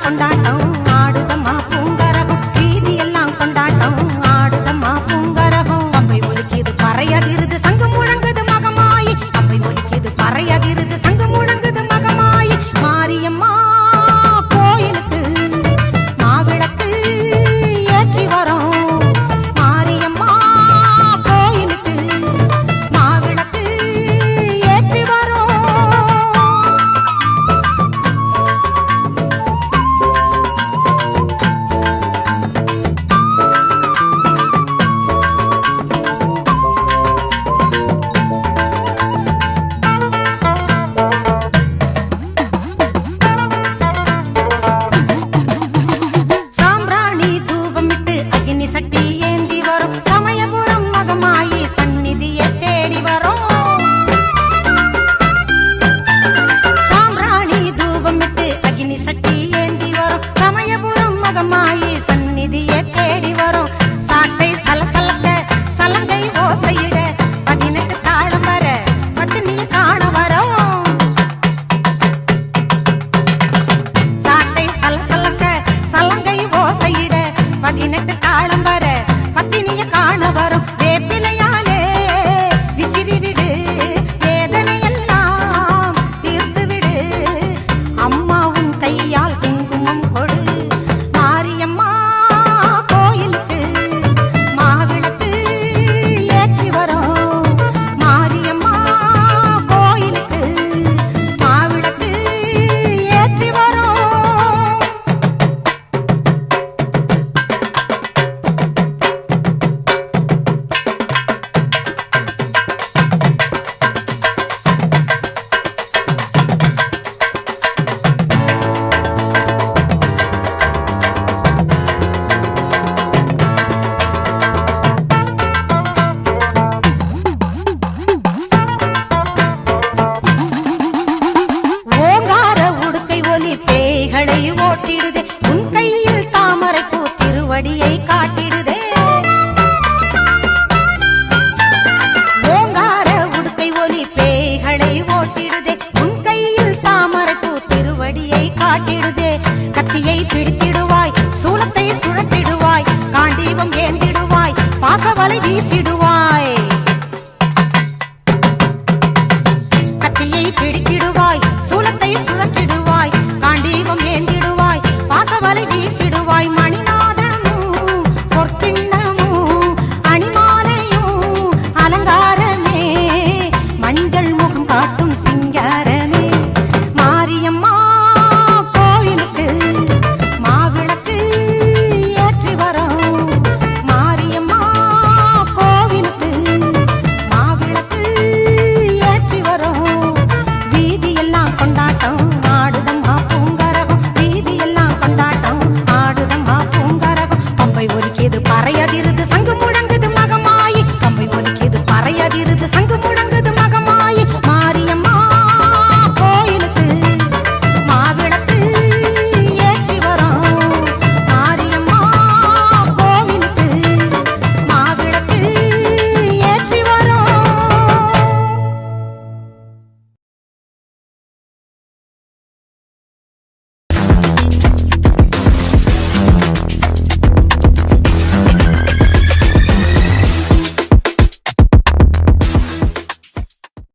கொண்டாட்டம் ஆடுதம்மா பூங்கரகம் வீதி எல்லாம் கொண்டாட்டம் ஆடுதம்மா பூங்கரகம் கம்பை ஒலிக்குது பறையதிருது சங்கு முழங்குது மகமாயி கம்பை ஒலிக்குது பறையதிருது சங்கு முழங்குது மகமாயி மாரியம்மா கோயிலுக்கு மாவிளக்கு ஏற்றி வரோம் மாரியம்மா கோயிலுக்கு மாவிளக்கு ஏற்றி வரோம் சாம்பிராணி தூபமிட்டு அக்னி சக்தி ஏந்தி வரும் சமயபுரம் மகமாயி சந்நிதியை தேடி வரும் சாம்பிராணி தூபமிட்டு அக்னி சக்தி ஏந்தி வரும் சமயபுரம் மகமாயி சந்நிதியை தேடி வரும் சாட்டை சலசலக்க சலங்கை ஓசையிட 18 தாளம் வர பத்தினிய காண வரும் சாட்டை சலசலக்க சலங்கை ஓசையிட 18 தாளம் வர பத்தினிய காண வரும் வேப்பிலையாலே விசிறி விடு வேதனையெல்லாம் தீர்த்து விடு அம்மாவும் கையால் குங்குமம் கொடு மாரியம்மா கோயிலுக்கு மாவிளக்கு ஏற்றி வரோம் மாரியம்மா கோயிலுக்கு மாவிளக்கு ஏற்றி வரோம் ஓங்கார உடுக்கை ஒலி பேய்களை ஓட்டிடுதே உன் கையில் தாமரை பூ திருவடியை காட்டிடுதே ஓங்கார உடுக்கை ஒலி பேய்களை ஓட்டிடுதே உன் கையில் தாமரை பூ திருவடியை காட்டிடுதே கத்தியை பிடித்திடுவாய் சூலத்தை சுழற்றிடுவாய் காண்டீபம் ஏந்திடுவாய் பாசவலை வீசிடுவாய் கத்தியை பிடித்திடுவாய்